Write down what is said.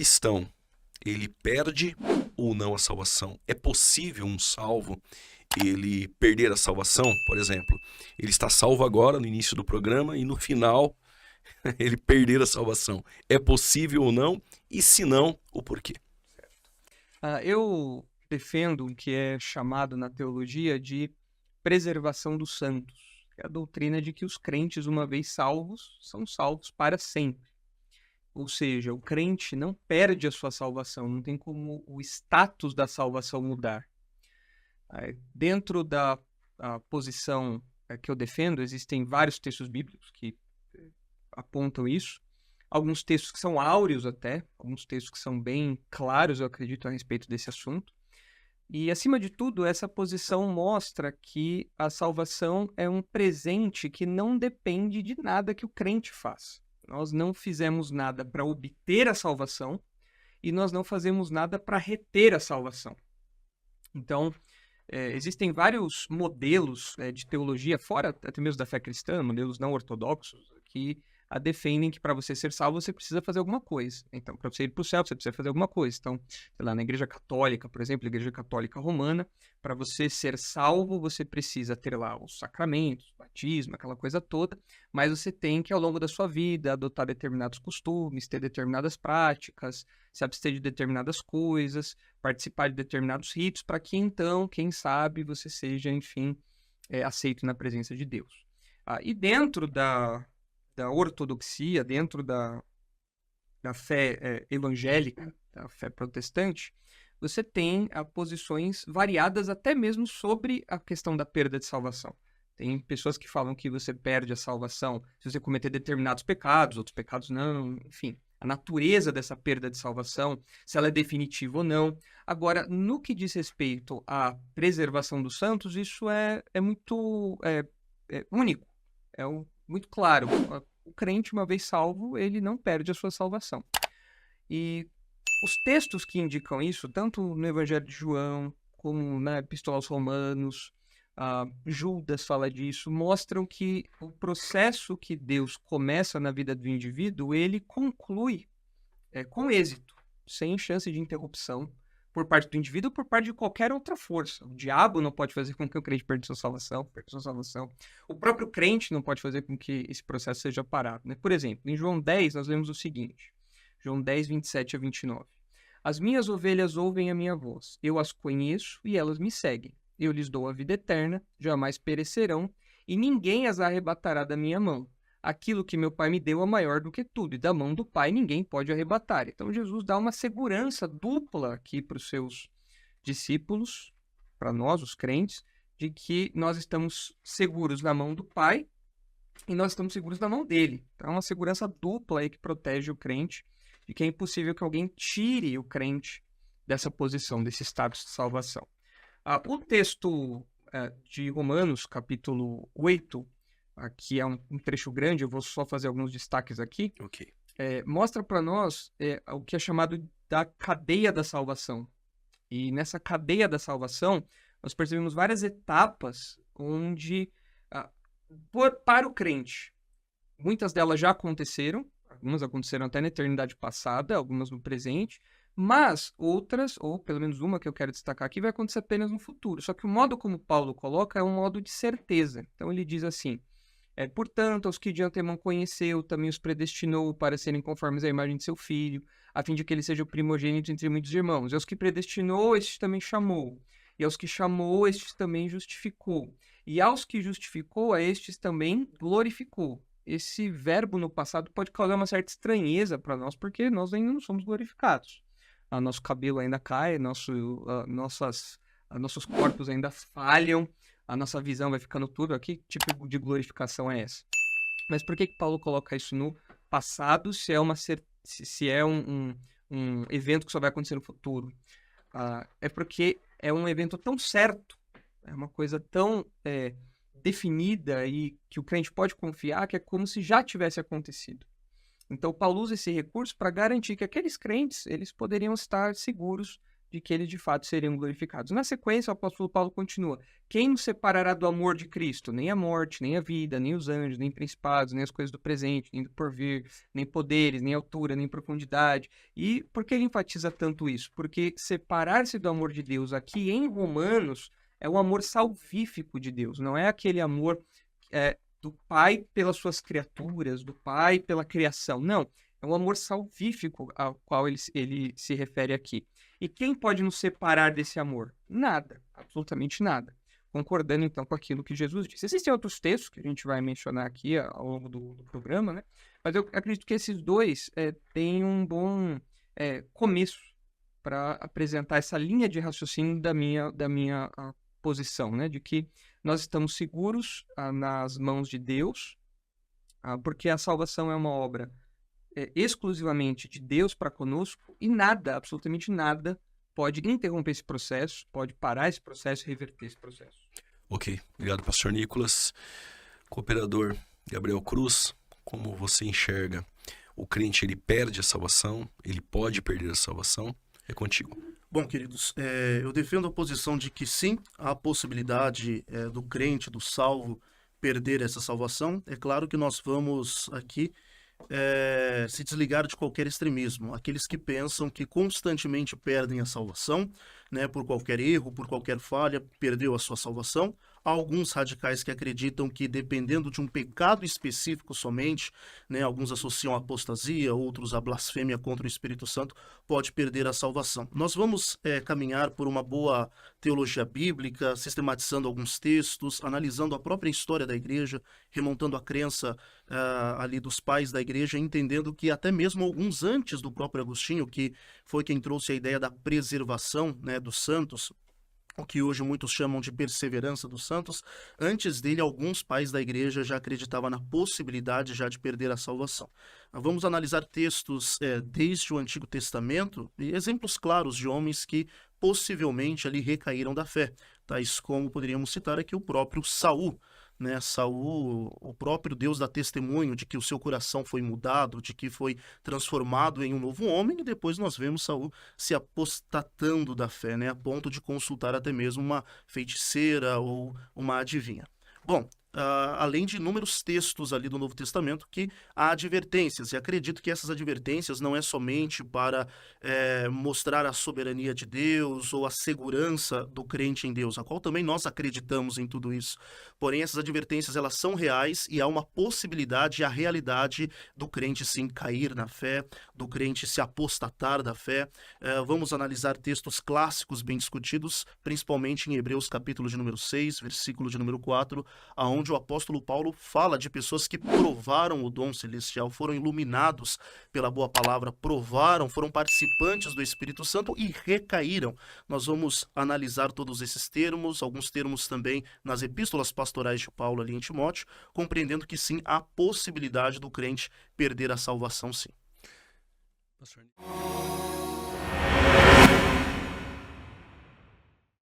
cristão, ele perde ou não a salvação? É possível um salvo ele perder a salvação? Por exemplo, ele está salvo agora no início do programa e no final ele perder a salvação. É possível ou não? E se não, o porquê? Eu defendo o que é chamado na teologia de preservação dos santos, que é a doutrina de que os crentes, uma vez salvos, são salvos para sempre. Ou seja, o crente não perde a sua salvação, não tem como o status da salvação mudar. Dentro da posição que eu defendo, existem vários textos bíblicos que apontam isso. Alguns textos que são áureos até, alguns textos que são bem claros, eu acredito, a respeito desse assunto. E, acima de tudo, essa posição mostra que a salvação é um presente que não depende de nada que o crente faz. Nós não fizemos nada para obter a salvação e nós não fazemos nada para reter a salvação. Então, existem vários modelos de teologia, fora até mesmo da fé cristã, modelos não ortodoxos, que defendem que para você ser salvo você precisa fazer alguma coisa. Então, para você ir para o céu, você precisa fazer alguma coisa. Então, sei lá, na Igreja Católica, por exemplo, a Igreja Católica Romana, para você ser salvo, você precisa ter lá os sacramentos, o batismo, aquela coisa toda, mas você tem que, ao longo da sua vida, adotar determinados costumes, ter determinadas práticas, se abster de determinadas coisas, participar de determinados ritos, para que então, quem sabe, você seja, enfim, aceito na presença de Deus. E dentro da ortodoxia, dentro da fé evangélica, da fé protestante, você tem posições variadas até mesmo sobre a questão da perda de salvação. Tem pessoas que falam que você perde a salvação se você cometer determinados pecados, outros pecados não, enfim. A natureza dessa perda de salvação, se ela é definitiva ou não. Agora, no que diz respeito à preservação dos santos, isso é muito único, muito claro. O crente, uma vez salvo, ele não perde a sua salvação. E os textos que indicam isso, tanto no Evangelho de João, como na Epístola aos Romanos, Judas fala disso, mostram que o processo que Deus começa na vida do indivíduo, ele conclui com êxito, sem chance de interrupção, por parte do indivíduo ou por parte de qualquer outra força. O diabo não pode fazer com que o crente perca sua salvação, O próprio crente não pode fazer com que esse processo seja parado, né? Por exemplo, em João 10, nós lemos o seguinte, João 10, 27 a 29. As minhas ovelhas ouvem a minha voz, eu as conheço e elas me seguem. Eu lhes dou a vida eterna, jamais perecerão, e ninguém as arrebatará da minha mão. Aquilo que meu Pai me deu é maior do que tudo, e da mão do Pai ninguém pode arrebatar. Então Jesus dá uma segurança dupla aqui para os seus discípulos, para nós, os crentes, de que nós estamos seguros na mão do Pai e nós estamos seguros na mão dele. Então é uma segurança dupla aí que protege o crente, de que é impossível que alguém tire o crente dessa posição, desse status de salvação. O texto de Romanos, capítulo 8, aqui é um trecho grande, eu vou só fazer alguns destaques aqui, Ok. mostra para nós o que é chamado da cadeia da salvação. E nessa cadeia da salvação, nós percebemos várias etapas onde, para o crente, muitas delas já aconteceram, algumas aconteceram até na eternidade passada, algumas no presente, mas outras, ou pelo menos uma que eu quero destacar aqui, vai acontecer apenas no futuro. Só que o modo como Paulo coloca é um modo de certeza. Então ele diz assim, portanto, aos que de antemão conheceu, também os predestinou para serem conformes à imagem de seu filho, a fim de que ele seja o primogênito entre muitos irmãos. E aos que predestinou, estes também chamou. E aos que chamou, estes também justificou. E aos que justificou, a estes também glorificou. Esse verbo no passado pode causar uma certa estranheza para nós, porque nós ainda não somos glorificados. Nosso cabelo ainda cai, nossos corpos ainda falham, a nossa visão vai ficando tudo. Que tipo de glorificação é essa? Mas por que Paulo coloca isso no passado, se é um evento que só vai acontecer no futuro? É porque é um evento tão certo, é uma coisa tão definida e que o crente pode confiar, que é como se já tivesse acontecido. Então, Paulo usa esse recurso para garantir que aqueles crentes, eles poderiam estar seguros de que eles de fato seriam glorificados. Na sequência, o apóstolo Paulo continua: quem nos separará do amor de Cristo? Nem a morte, nem a vida, nem os anjos, nem principados, nem as coisas do presente, nem do porvir, nem poderes, nem altura, nem profundidade. E por que ele enfatiza tanto isso? Porque separar-se do amor de Deus aqui em Romanos é o amor salvífico de Deus, não é aquele amor do Pai pelas suas criaturas, do Pai pela criação. Não, é um amor salvífico ao qual ele se refere aqui. E quem pode nos separar desse amor? Nada, absolutamente nada. Concordando, então, com aquilo que Jesus disse. Existem outros textos que a gente vai mencionar aqui ao longo do programa, né? Mas eu acredito que esses dois têm um bom começo para apresentar essa linha de raciocínio da minha posição, né? De que nós estamos seguros nas mãos de Deus, porque a salvação é uma obra exclusivamente de Deus para conosco, e nada, absolutamente nada, pode interromper esse processo, pode parar esse processo e reverter esse processo. Ok, obrigado, pastor Nicolas. Cooperador Gabriel Cruz, como você enxerga? O crente, ele perde a salvação? Ele pode perder a salvação? É contigo. Bom, queridos, eu defendo a posição de que sim, há a possibilidade do crente, do salvo, perder essa salvação. É claro que nós vamos aqui se desligar de qualquer extremismo. Aqueles que pensam que constantemente perdem a salvação, né, por qualquer erro, por qualquer falha, perdeu a sua salvação. Há alguns radicais que acreditam que, dependendo de um pecado específico somente, né, alguns associam a apostasia, outros a blasfêmia contra o Espírito Santo, pode perder a salvação. Nós vamos caminhar por uma boa teologia bíblica, sistematizando alguns textos, analisando a própria história da igreja, remontando a crença ali dos pais da igreja, entendendo que até mesmo alguns antes do próprio Agostinho, que foi quem trouxe a ideia da preservação, né, dos santos, o que hoje muitos chamam de perseverança dos santos, antes dele alguns pais da igreja já acreditavam na possibilidade já de perder a salvação. Vamos analisar textos desde o Antigo Testamento e exemplos claros de homens que possivelmente ali recaíram da fé, tais como poderíamos citar aqui o próprio Saul, né? Saul, o próprio Deus dá testemunho de que o seu coração foi mudado, de que foi transformado em um novo homem, e depois nós vemos Saul se apostatando da fé, né? A ponto de consultar até mesmo uma feiticeira ou uma adivinha. Bom, além de inúmeros textos ali do Novo Testamento que há advertências, e acredito que essas advertências não é somente para mostrar a soberania de Deus ou a segurança do crente em Deus, a qual também nós acreditamos em tudo isso. Porém, essas advertências, elas são reais e há uma possibilidade, a realidade do crente sim cair na fé, do crente se apostatar da fé. Vamos analisar textos clássicos bem discutidos, principalmente em Hebreus capítulo de número 6, versículo de número 4, aonde o apóstolo Paulo fala de pessoas que provaram o dom celestial, foram iluminados pela boa palavra, provaram, foram participantes do Espírito Santo e recaíram. Nós vamos analisar todos esses termos, alguns termos também nas epístolas pastorais de Paulo ali em Timóteo, compreendendo que sim, há possibilidade do crente perder a salvação sim. Pastor...